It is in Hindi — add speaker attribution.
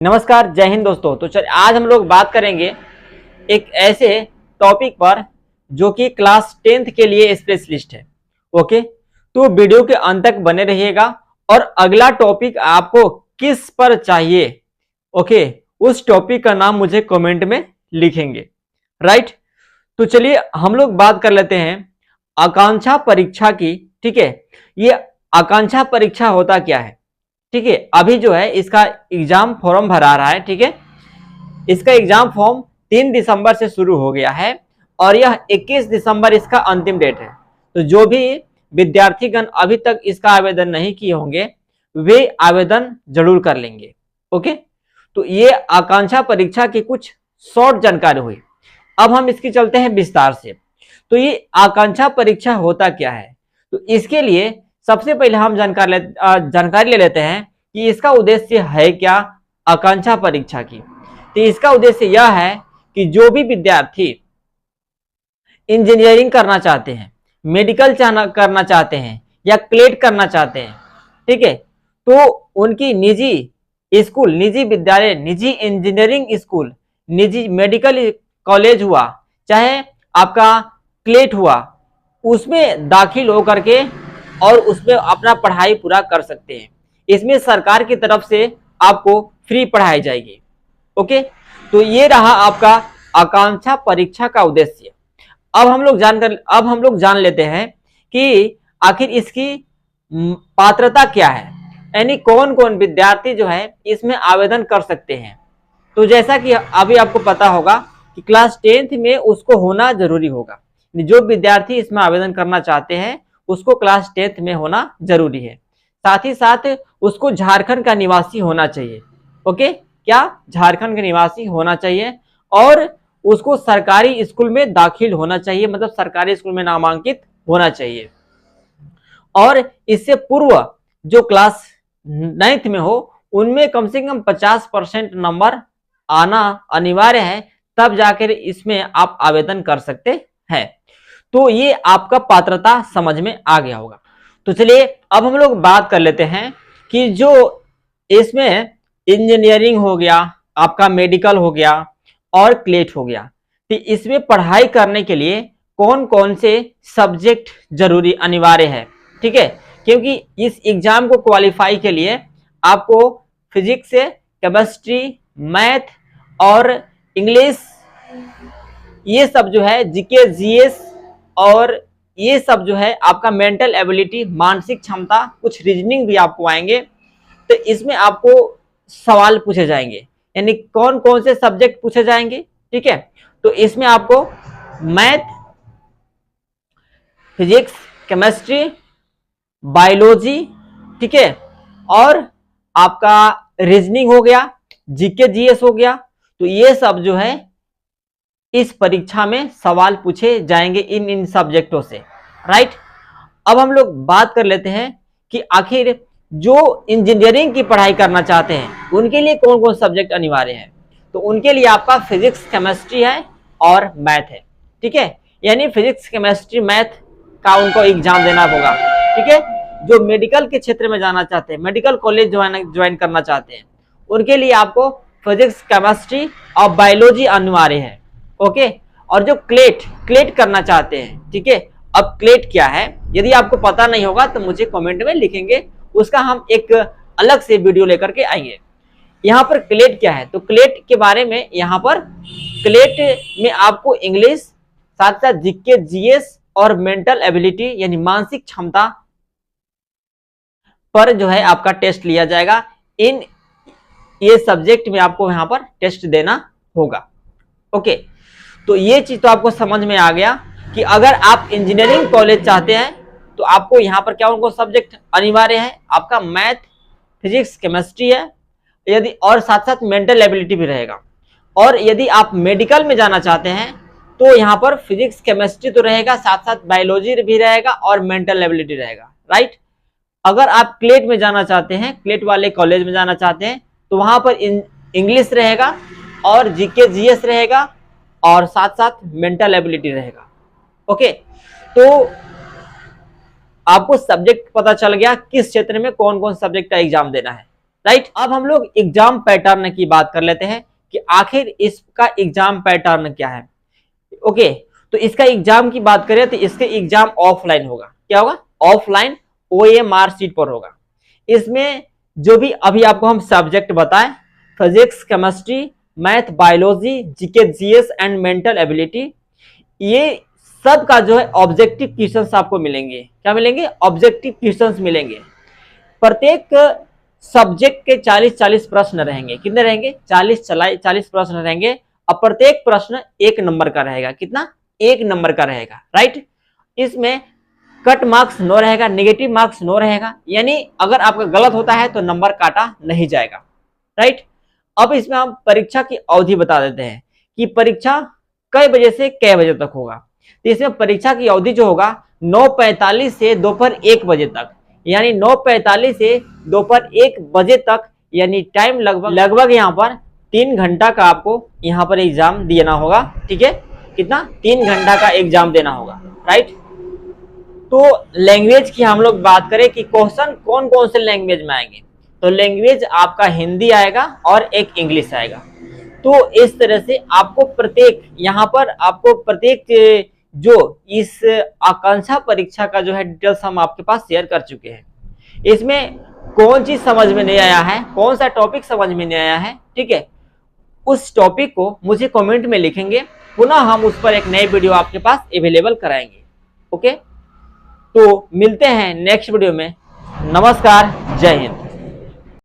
Speaker 1: नमस्कार, जय हिंद दोस्तों। तो चल आज हम लोग बात करेंगे एक ऐसे टॉपिक पर जो कि क्लास 10th के लिए स्पेशलिस्ट है। ओके, तो वीडियो के अंत तक बने रहिएगा और अगला टॉपिक आपको किस पर चाहिए, ओके, उस टॉपिक का नाम मुझे कमेंट में लिखेंगे। राइट, तो चलिए हम लोग बात कर लेते हैं आकांक्षा परीक्षा की। ठीक है, ये आकांक्षा परीक्षा होता क्या है? ठीक है, अभी जो है इसका एग्जाम फॉर्म भरा रहा है। ठीक है, इसका एग्जाम फॉर्म 3 दिसंबर से शुरू हो गया है और यह 21 दिसंबर इसका अंतिम डेट है। तो जो भी विद्यार्थीगण अभी तक इसका आवेदन नहीं किए होंगे वे आवेदन जरूर कर लेंगे। ओके, तो ये आकांक्षा परीक्षा की कुछ शॉर्ट जानकारी हुई। अब हम इसकी चलते हैं विस्तार से। तो ये आकांक्षा परीक्षा होता क्या है? तो इसके लिए सबसे पहले हम जानकारी ले लेते हैं कि इसका उद्देश्य है क्या आकांक्षा परीक्षा की। तो इसका उद्देश्य यह है कि जो भी विद्यार्थी इंजीनियरिंग करना चाहते हैं, मेडिकल करना चाहते हैं या क्लेट करना चाहते हैं, ठीक है, तो उनकी निजी स्कूल, निजी विद्यालय, निजी इंजीनियरिंग स्कूल, निजी मेडिकल कॉलेज हुआ, चाहे आपका क्लेट हुआ, उसमें दाखिल होकर के और उसमें अपना पढ़ाई पूरा कर सकते हैं। इसमें सरकार की तरफ से आपको फ्री पढ़ाई जाएगी। ओके, तो ये रहा आपका आकांक्षा परीक्षा का उद्देश्य। अब हम लोग जान लेते हैं कि आखिर इसकी पात्रता क्या है, यानी कौन कौन विद्यार्थी जो है इसमें आवेदन कर सकते हैं। तो जैसा कि अभी आपको पता होगा कि क्लास 10th में उसको होना जरूरी होगा। जो विद्यार्थी इसमें आवेदन करना चाहते हैं उसको क्लास 10th में होना जरूरी है। साथ ही साथ उसको झारखंड का निवासी होना चाहिए। ओके, क्या झारखंड का निवासी होना चाहिए और उसको सरकारी स्कूल में दाखिल होना चाहिए, मतलब सरकारी स्कूल में नामांकित होना चाहिए। और इससे पूर्व जो क्लास 9th में हो उनमें कम से कम 50% नंबर आना अनिवार्य है, तब जाकर इसमें आप आवेदन कर सकते हैं। तो ये आपका पात्रता समझ में आ गया होगा। तो चलिए अब हम लोग बात कर लेते हैं कि जो इसमें इंजीनियरिंग हो गया, आपका मेडिकल हो गया और क्लेट हो गया, तो इसमें पढ़ाई करने के लिए कौन कौन से सब्जेक्ट जरूरी अनिवार्य है। ठीक है, क्योंकि इस एग्जाम को क्वालिफाई के लिए आपको फिजिक्स, केमिस्ट्री, मैथ और इंग्लिश, ये सब जो है जीके, जीएस और ये सब जो है आपका मेंटल एबिलिटी, मानसिक क्षमता, कुछ रीजनिंग भी आपको आएंगे। तो इसमें आपको सवाल पूछे जाएंगे, यानी कौन कौन से सब्जेक्ट पूछे जाएंगे। ठीक है, तो इसमें आपको मैथ, फिजिक्स, केमिस्ट्री, बायोलॉजी, ठीक है, और आपका रीजनिंग हो गया, जीके, जीएस हो गया। तो ये सब जो है इस परीक्षा में सवाल पूछे जाएंगे इन सब्जेक्टों से। राइट, अब हम लोग बात कर लेते हैं कि आखिर जो इंजीनियरिंग की पढ़ाई करना चाहते हैं उनके लिए कौन कौन सब्जेक्ट अनिवार्य है। तो उनके लिए आपका फिजिक्स, केमिस्ट्री है और मैथ है। ठीक है, यानी फिजिक्स, केमिस्ट्री, मैथ का उनको एग्जाम देना होगा। ठीक है, जो मेडिकल के क्षेत्र में जाना चाहते हैं, मेडिकल कॉलेज ज्वाइन करना चाहते हैं, उनके लिए आपको फिजिक्स, केमिस्ट्री और बायोलॉजी अनिवार्य है। ओके, और जो क्लेट करना चाहते हैं, ठीक है, अब क्लेट क्या है यदि आपको पता नहीं होगा तो मुझे कमेंट में लिखेंगे, उसका हम एक अलग से वीडियो लेकर के आएंगे। यहाँ पर क्लेट क्या है, तो क्लेट के बारे में यहाँ पर क्लेट में आपको इंग्लिश, साथ साथ जीके, जीएस और मेंटल एबिलिटी यानी मानसिक क्षमता पर जो है आपका टेस्ट लिया जाएगा। ये सब्जेक्ट में आपको यहाँ पर टेस्ट देना होगा। ओके, तो ये चीज तो आपको समझ में आ गया कि अगर आप इंजीनियरिंग कॉलेज चाहते हैं तो आपको यहाँ पर क्या उनको सब्जेक्ट अनिवार्य है, आपका मैथ, फिजिक्स, केमिस्ट्री है, यदि और साथ साथ मेंटल एबिलिटी भी रहेगा। और यदि आप मेडिकल में जाना चाहते हैं तो यहाँ पर फिजिक्स, केमिस्ट्री तो रहेगा, साथ साथ बायोलॉजी भी रहेगा और मेंटल एबिलिटी रहेगा। राइट, अगर आप क्लेट में जाना चाहते हैं, क्लेट वाले कॉलेज में जाना चाहते हैं, तो वहां पर इंग्लिश रहेगा और जीके, जीएस रहेगा और साथ साथ मेंटल एबिलिटी रहेगा। ओके, तो आपको सब्जेक्ट पता चल गया किस क्षेत्र में कौन कौन सब्जेक्ट का एग्जाम देना है। राइट। अब हम लोग एग्जाम पैटर्न की बात कर लेते हैं कि आखिर इसका एग्जाम पैटर्न क्या है। ओके, तो इसका एग्जाम की बात करें तो इसके एग्जाम ऑफलाइन होगा। क्या होगा? ऑफलाइन OMR शीट पर होगा। इसमें जो भी अभी आपको हम सब्जेक्ट बताएं, physics, chemistry, math, biology, GK, GS and mental ability, ये सब का जो है ऑब्जेक्टिव क्वेश्चंस आपको मिलेंगे। क्या मिलेंगे? ऑब्जेक्टिव क्वेश्चंस मिलेंगे। प्रत्येक सब्जेक्ट के 40-40 प्रश्न रहेंगे। कितने रहेंगे? 40 प्रश्न रहेंगे और प्रत्येक प्रश्न 1 नंबर का रहेगा। कितना? 1 नंबर का रहेगा, राइट। इसमें कट मार्क्स नो रहेगा, नेगेटिव मार्क्स नो रहेगा, यानी अगर आपका गलत होता है तो नंबर काटा नहीं जाएगा, राइट। अब इसमें हम परीक्षा की अवधि बता देते हैं कि परीक्षा कई बजे से कै बजे तक होगा। तो इसमें परीक्षा की अवधि जो होगा 9:45 से दोपहर 1 बजे तक, यानी 9:45 से दोपहर 1 बजे तक, यानी टाइम लगभग यहाँ पर 3 घंटा का आपको यहाँ पर एग्जाम देना होगा। ठीक है, कितना? 3 घंटा का एग्जाम देना होगा, राइट। तो लैंग्वेज की हम लोग बात करें कि क्वेश्चन कौन कौन से लैंग्वेज में आएंगे, तो लैंग्वेज आपका हिंदी आएगा और एक इंग्लिश आएगा। तो इस तरह से आपको प्रत्येक यहाँ पर आपको प्रत्येक जो इस आकांक्षा परीक्षा का जो है डिटेल्स हम आपके पास शेयर कर चुके हैं। इसमें कौन चीज समझ में नहीं आया है, कौन सा टॉपिक समझ में नहीं आया है, ठीक है, उस टॉपिक को मुझे कमेंट में लिखेंगे, पुनः हम उस पर एक नई वीडियो आपके पास अवेलेबल कराएंगे। ओके, तो मिलते हैं नेक्स्ट वीडियो में। नमस्कार, जय हिंद।